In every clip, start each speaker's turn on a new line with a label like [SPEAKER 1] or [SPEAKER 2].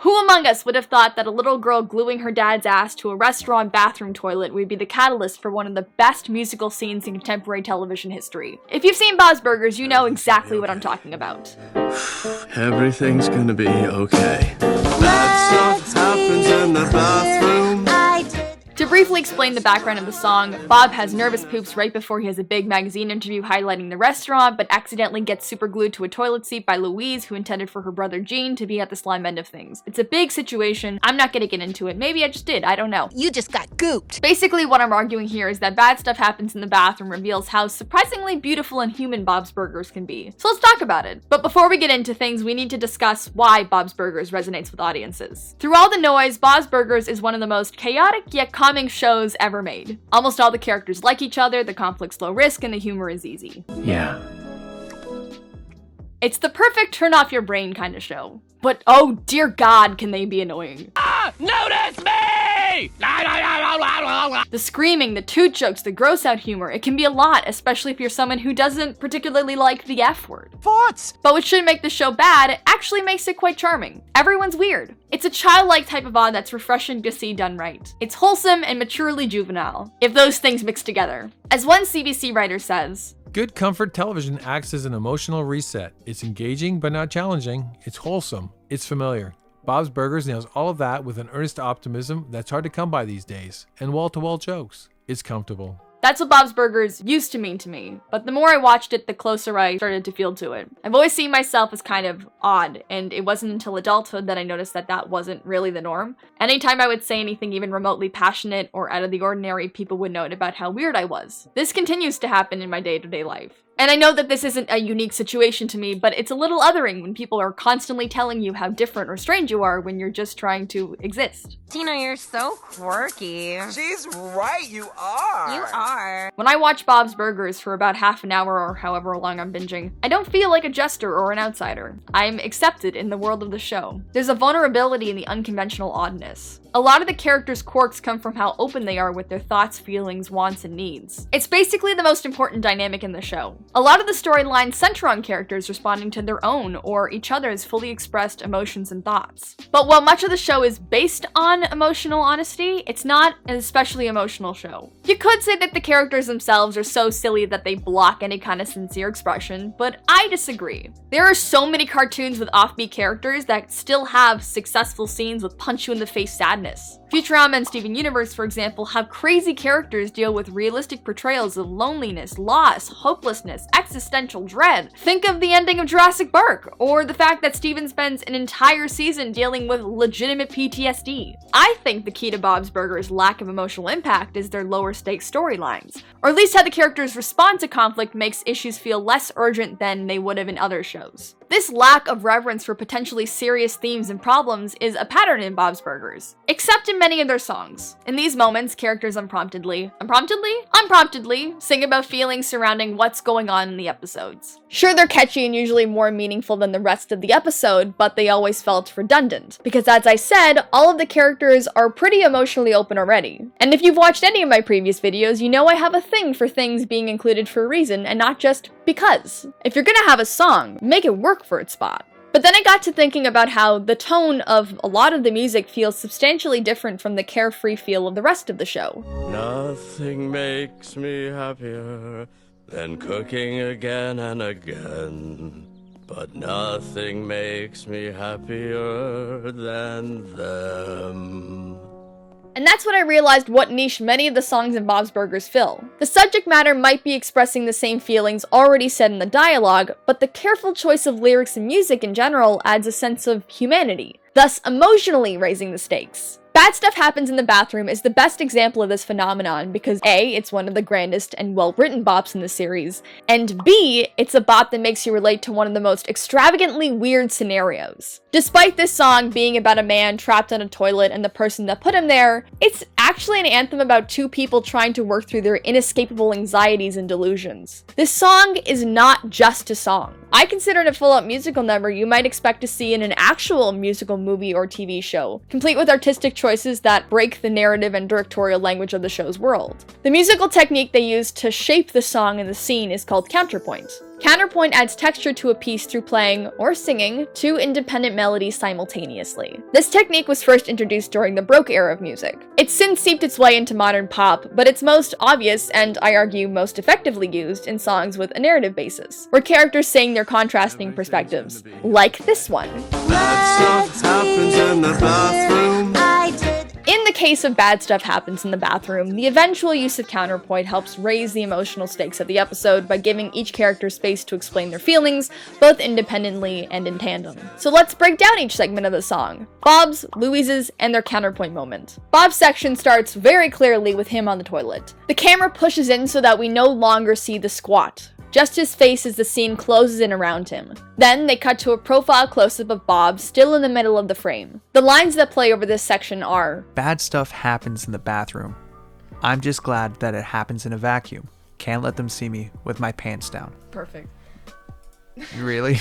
[SPEAKER 1] Who among us would have thought that a little girl gluing her dad's ass to a restaurant bathroom toilet would be the catalyst for one of the best musical scenes in contemporary television history? If you've seen Bob's Burgers, you know exactly what I'm talking about.
[SPEAKER 2] Everything's gonna be okay. Bad stuff happens in the bathroom.
[SPEAKER 1] To briefly explain the background of the song, Bob has nervous poops right before he has a big magazine interview highlighting the restaurant, but accidentally gets superglued to a toilet seat by Louise, who intended for her brother Gene to be at the slime end of things. It's a big situation. I'm not gonna get into it. Maybe I just did. I don't know.
[SPEAKER 3] You just got gooped.
[SPEAKER 1] Basically, what I'm arguing here is that bad stuff happens in the bathroom reveals how surprisingly beautiful and human Bob's Burgers can be. So let's talk about it. But before we get into things, we need to discuss why Bob's Burgers resonates with audiences. Through all the noise, Bob's Burgers is one of the most chaotic yet calming shows ever made. Almost all the characters like each other, the conflict's low risk, and the humor is easy.
[SPEAKER 2] Yeah.
[SPEAKER 1] It's the perfect turn off your brain kind of show. But oh dear God, can they be annoying.
[SPEAKER 4] Notice me!
[SPEAKER 1] The screaming, the toot jokes, the gross out humor, it can be a lot, especially if you're someone who doesn't particularly like the F word.
[SPEAKER 4] Farts!
[SPEAKER 1] But what shouldn't make the show bad, it actually makes it quite charming. Everyone's weird. It's a childlike type of odd that's refreshing to see done right. It's wholesome and maturely juvenile, if those things mix together. As one CBC writer says,
[SPEAKER 5] good comfort television acts as an emotional reset. It's engaging but not challenging. It's wholesome. It's familiar. Bob's Burgers nails all of that with an earnest optimism that's hard to come by these days, and wall-to-wall jokes. It's comfortable.
[SPEAKER 1] That's what Bob's Burgers used to mean to me, but the more I watched it, the closer I started to feel to it. I've always seen myself as kind of odd, and it wasn't until adulthood that I noticed that that wasn't really the norm. Anytime I would say anything even remotely passionate or out of the ordinary, people would note about how weird I was. This continues to happen in my day-to-day life. And I know that this isn't a unique situation to me, but it's a little othering when people are constantly telling you how different or strange you are when you're just trying to exist.
[SPEAKER 3] Tina, you're so quirky.
[SPEAKER 4] She's right, you are.
[SPEAKER 3] You are.
[SPEAKER 1] When I watch Bob's Burgers for about half an hour or however long I'm binging, I don't feel like a jester or an outsider. I'm accepted in the world of the show. There's a vulnerability in the unconventional oddness. A lot of the characters' quirks come from how open they are with their thoughts, feelings, wants, and needs. It's basically the most important dynamic in the show. A lot of the storylines center on characters responding to their own or each other's fully expressed emotions and thoughts. But while much of the show is based on emotional honesty, it's not an especially emotional show. You could say that the characters themselves are so silly that they block any kind of sincere expression, but I disagree. There are so many cartoons with offbeat characters that still have successful scenes with punch-you-in-the-face sadness. Futurama and Steven Universe, for example, have crazy characters deal with realistic portrayals of loneliness, loss, hopelessness, existential dread. Think of the ending of Jurassic Park, or the fact that Steven spends an entire season dealing with legitimate PTSD. I think the key to Bob's Burgers' lack of emotional impact is their lower stakes storylines, or at least how the characters respond to conflict makes issues feel less urgent than they would have in other shows. This lack of reverence for potentially serious themes and problems is a pattern in Bob's Burgers, except in many of their songs. In these moments, characters unpromptedly sing about feelings surrounding what's going on in the episodes. Sure, they're catchy and usually more meaningful than the rest of the episode, but they always felt redundant, because as I said, all of the characters are pretty emotionally open already. And if you've watched any of my previous videos, you know I have a thing for things being included for a reason and not just because. If you're gonna have a song, make it work for its spot. But then I got to thinking about how the tone of a lot of the music feels substantially different from the carefree feel of the rest of the show.
[SPEAKER 2] Nothing makes me happier than cooking again and again. But nothing makes me happier than them.
[SPEAKER 1] And that's when I realized what niche many of the songs in Bob's Burgers fill. The subject matter might be expressing the same feelings already said in the dialogue, but the careful choice of lyrics and music in general adds a sense of humanity, thus emotionally raising the stakes. Bad Stuff Happens in the Bathroom is the best example of this phenomenon because A, it's one of the grandest and well-written bops in the series, and B, it's a bop that makes you relate to one of the most extravagantly weird scenarios. Despite this song being about a man trapped on a toilet and the person that put him there, it's actually an anthem about two people trying to work through their inescapable anxieties and delusions. This song is not just a song. I consider it a full-out musical number you might expect to see in an actual musical movie or TV show, complete with artistic choices choices that break the narrative and directorial language of the show's world. The musical technique they use to shape the song and the scene is called counterpoint. Counterpoint adds texture to a piece through playing, or singing, two independent melodies simultaneously. This technique was first introduced during the Baroque era of music. It's since seeped its way into modern pop, but it's most obvious, and I argue most effectively used, in songs with a narrative basis, where characters sing their contrasting perspectives, like this one.
[SPEAKER 2] Bad stuff happens in the bathroom.
[SPEAKER 1] In the case of Bad Stuff Happens in the Bathroom, the eventual use of counterpoint helps raise the emotional stakes of the episode by giving each character space to explain their feelings, both independently and in tandem. So let's break down each segment of the song: Bob's, Louise's, and their counterpoint moment. Bob's section starts very clearly with him on the toilet. The camera pushes in so that we no longer see the squat, just his face as the scene closes in around him. Then they cut to a profile close-up of Bob, still in the middle of the frame. The lines that play over this section are,
[SPEAKER 6] "Bad stuff happens in the bathroom. I'm just glad that it happens in a vacuum. Can't let them see me with my pants down."
[SPEAKER 1] perfect.
[SPEAKER 6] Really?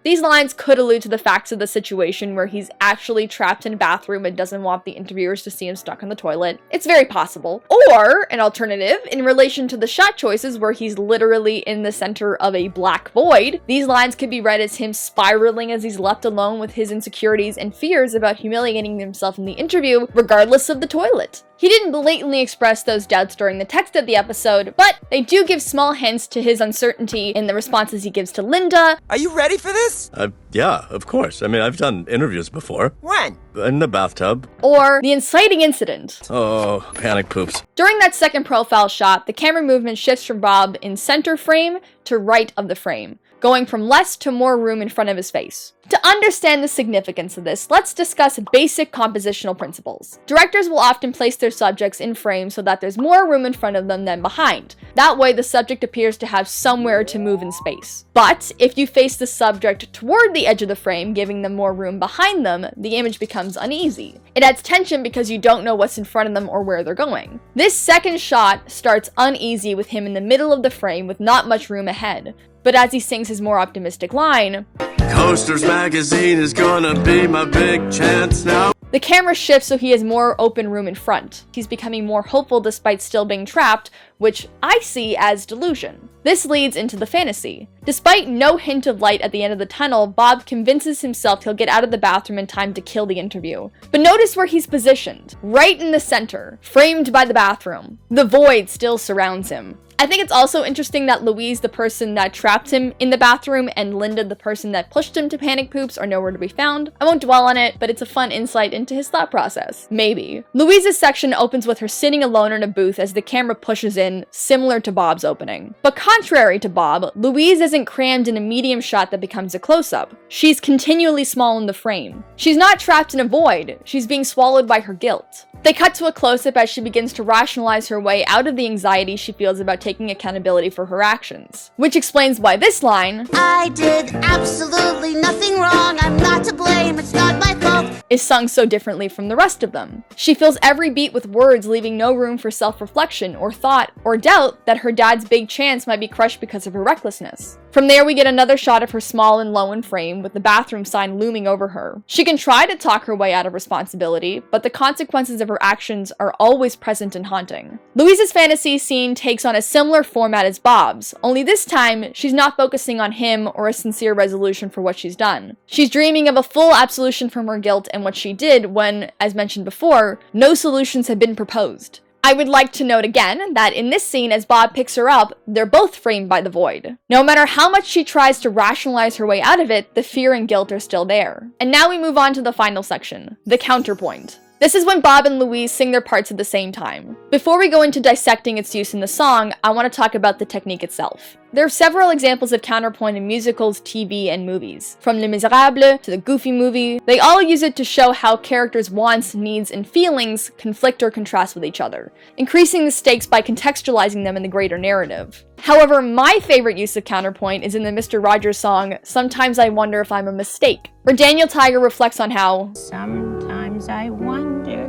[SPEAKER 1] These lines could allude to the facts of the situation where he's actually trapped in a bathroom and doesn't want the interviewers to see him stuck on the toilet. It's very possible. Or, an alternative, in relation to the shot choices where he's literally in the center of a black void, these lines could be read as him spiraling as he's left alone with his insecurities and fears about humiliating himself in the interview, regardless of the toilet. He didn't blatantly express those doubts during the text of the episode, but they do give small hints to his uncertainty in the responses he gives to Linda.
[SPEAKER 4] Are you ready for this?
[SPEAKER 2] Yeah, of course. I mean, I've done interviews before.
[SPEAKER 4] When?
[SPEAKER 2] In the bathtub.
[SPEAKER 1] Or the inciting incident.
[SPEAKER 2] Oh, panic poops.
[SPEAKER 1] During that second profile shot, the camera movement shifts from Bob in center frame to right of the frame, going from less to more room in front of his face. To understand the significance of this, let's discuss basic compositional principles. Directors will often place their subjects in frame so that there's more room in front of them than behind. That way, the subject appears to have somewhere to move in space. But if you face the subject toward the edge of the frame, giving them more room behind them, the image becomes uneasy. It adds tension because you don't know what's in front of them or where they're going. This second shot starts uneasy with him in the middle of the frame with not much room ahead. But as he sings his more optimistic line,
[SPEAKER 2] Coasters magazine is gonna be my big chance now.
[SPEAKER 1] the camera shifts so he has more open room in front. He's becoming more hopeful despite still being trapped, which I see as delusion. This leads into the fantasy. Despite no hint of light at the end of the tunnel, Bob convinces himself he'll get out of the bathroom in time to kill the interview. But notice where he's positioned. Right in the center, framed by the bathroom. The void still surrounds him. I think it's also interesting that Louise, the person that trapped him in the bathroom, and Linda, the person that pushed him to panic poops, are nowhere to be found. I won't dwell on it, but it's a fun insight into his thought process. Maybe. Louise's section opens with her sitting alone in a booth as the camera pushes in, similar to Bob's opening. But contrary to Bob, Louise isn't crammed in a medium shot that becomes a close-up. She's continually small in the frame. She's not trapped in a void, she's being swallowed by her guilt. They cut to a close-up as she begins to rationalize her way out of the anxiety she feels about taking accountability for her actions. Which explains why this line,
[SPEAKER 7] "I did absolutely nothing wrong, I'm not to blame, it's not my fault,"
[SPEAKER 1] is sung so differently from the rest of them. She fills every beat with words, leaving no room for self-reflection or thought or doubt that her dad's big chance might be crushed because of her recklessness. From there, we get another shot of her small and low in frame, with the bathroom sign looming over her. She can try to talk her way out of responsibility, but the consequences of her actions are always present and haunting. Louise's fantasy scene takes on a similar format as Bob's, only this time, she's not focusing on him or a sincere resolution for what she's done. She's dreaming of a full absolution from her guilt and what she did when, as mentioned before, no solutions had been proposed. I would like to note again that in this scene, as Bob picks her up, they're both framed by the void. No matter how much she tries to rationalize her way out of it, the fear and guilt are still there. And now we move on to the final section, the counterpoint. This is when Bob and Louise sing their parts at the same time. Before we go into dissecting its use in the song, I want to talk about the technique itself. There are several examples of counterpoint in musicals, TV, and movies. From Les Miserables to the Goofy movie, they all use it to show how characters' wants, needs, and feelings conflict or contrast with each other, increasing the stakes by contextualizing them in the greater narrative. However, my favorite use of counterpoint is in the Mr. Rogers song, Sometimes I Wonder If I'm a Mistake, where Daniel Tiger reflects on how
[SPEAKER 8] "Sometimes I wonder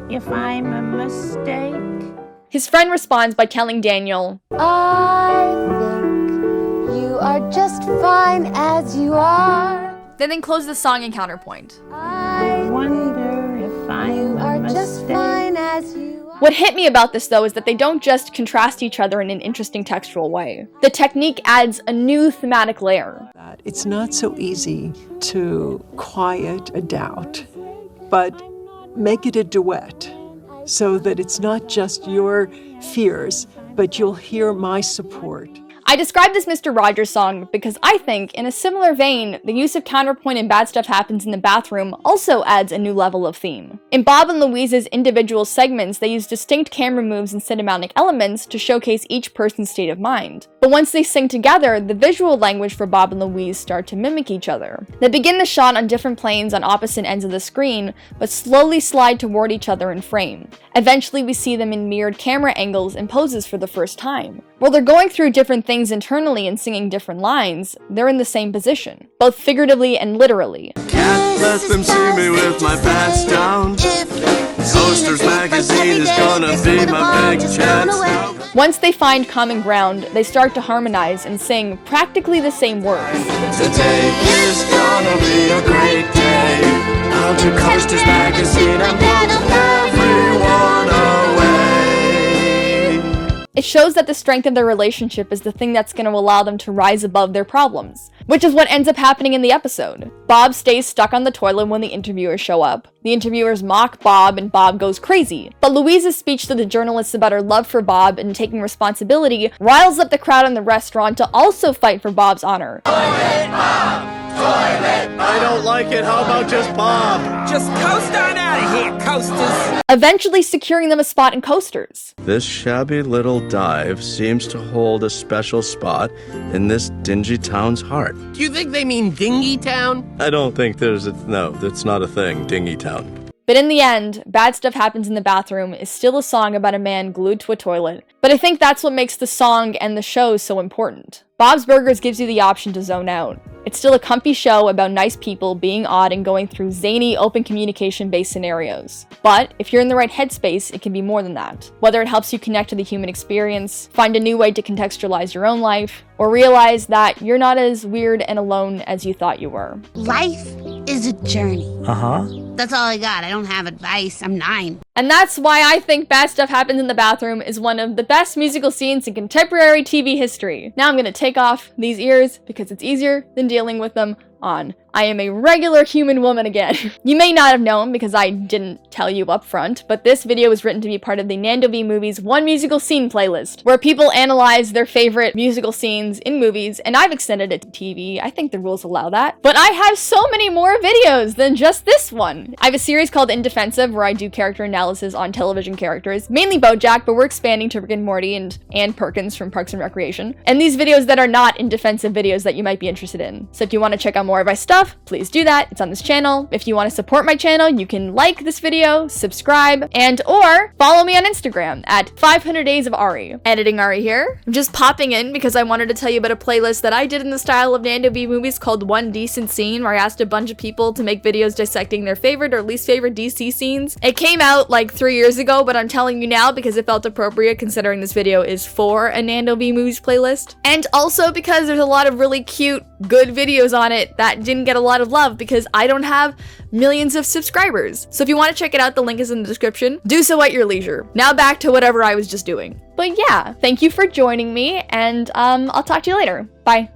[SPEAKER 8] if I'm a mistake."
[SPEAKER 1] His friend responds by telling Daniel,
[SPEAKER 7] "I think you are just fine as you are.
[SPEAKER 1] they then close the song in counterpoint.
[SPEAKER 7] I
[SPEAKER 8] Wonder if
[SPEAKER 7] you
[SPEAKER 8] I'm
[SPEAKER 7] are
[SPEAKER 8] a
[SPEAKER 7] just
[SPEAKER 8] mistake.
[SPEAKER 7] fine as you are.
[SPEAKER 1] What hit me about this though is that they don't just contrast each other in an interesting textual way. The technique adds a new thematic layer.
[SPEAKER 9] It's not so easy to quiet a doubt, but make it a duet so that it's not just your fears, but you'll hear my support.
[SPEAKER 1] I described this Mr. Rogers song because I think, in a similar vein, the use of counterpoint and bad stuff happens in the bathroom also adds a new level of theme. In Bob and Louise's individual segments, they use distinct camera moves and cinematic elements to showcase each person's state of mind. But once they sing together, the visual language for Bob and Louise start to mimic each other. They begin the shot on different planes on opposite ends of the screen, but slowly slide toward each other in frame. Eventually, we see them in mirrored camera angles and poses for the first time. While they're going through different things internally and singing different lines, they're in the same position, both figuratively and literally.
[SPEAKER 2] Can't let them see me with my pants down. Coasters magazine is gonna be my big chance.
[SPEAKER 1] Once they find common ground, they start to harmonize and sing practically the same words.
[SPEAKER 2] Today is gonna be a great day. Out to Coasters magazine and blow everyone away.
[SPEAKER 1] It shows that the strength of their relationship is the thing that's going to allow them to rise above their problems, which is what ends up happening in the episode. Bob stays stuck on the toilet when the interviewers show up. The interviewers mock Bob and Bob goes crazy. But Louise's speech to the journalists about her love for Bob and taking responsibility riles up the crowd in the restaurant to also fight for Bob's honor.
[SPEAKER 2] I don't like it. How about just Bob?
[SPEAKER 4] Just coast on out of here, coasters.
[SPEAKER 1] Eventually securing them a spot in Coasters.
[SPEAKER 2] This shabby little dive seems to hold a special spot in this dingy town's heart.
[SPEAKER 4] Do you think they mean Dingy Town?
[SPEAKER 2] I don't think no, that's not a thing, Dingy Town.
[SPEAKER 1] But in the end, Bad Stuff Happens in the Bathroom is still a song about a man glued to a toilet. But I think that's what makes the song and the show so important. Bob's Burgers gives you the option to zone out. It's still a comfy show about nice people being odd and going through zany, open communication-based scenarios. But if you're in the right headspace, it can be more than that. Whether it helps you connect to the human experience, find a new way to contextualize your own life, or realize that you're not as weird and alone as you thought you were.
[SPEAKER 8] Life is a journey. That's all I got. I don't have advice. I'm 9.
[SPEAKER 1] And that's why I think Bad Stuff Happens in the Bathroom is one of the best musical scenes in contemporary TV history. Now I'm gonna take off these ears because it's easier than dealing with them on. I am a regular human woman again. You may not have known because I didn't tell you up front, but this video was written to be part of the Nando V Movies One Musical Scene playlist, where people analyze their favorite musical scenes in movies, and I've extended it to TV. I think the rules allow that. But I have so many more videos than just this one. I have a series called Indefensive where I do character analysis on television characters, mainly BoJack, but we're expanding to Rick and Morty and Ann Perkins from Parks and Recreation, and these videos that are not indefensive videos that you might be interested in. So if you want to check out more of my stuff, please do that. It's on this channel. If you want to support my channel, you can like this video, subscribe, and or follow me on Instagram at 500 Days of Ari. Editing Ari here. I'm just popping in because I wanted to tell you about a playlist that I did in the style of Nando V Movies called One Decent Scene, where I asked a bunch of people to make videos dissecting their favorite or least favorite DC scenes. It came out like 3 years ago, but I'm telling you now because it felt appropriate considering this video is for a Nando V Movies playlist. And also because there's a lot of really cute, good videos on it that didn't get a lot of love because I don't have millions of subscribers. So if you want to check it out, the link is in the description. Do so at your leisure. Now back to whatever I was just doing. But yeah, thank you for joining me, and I'll talk to you later. Bye.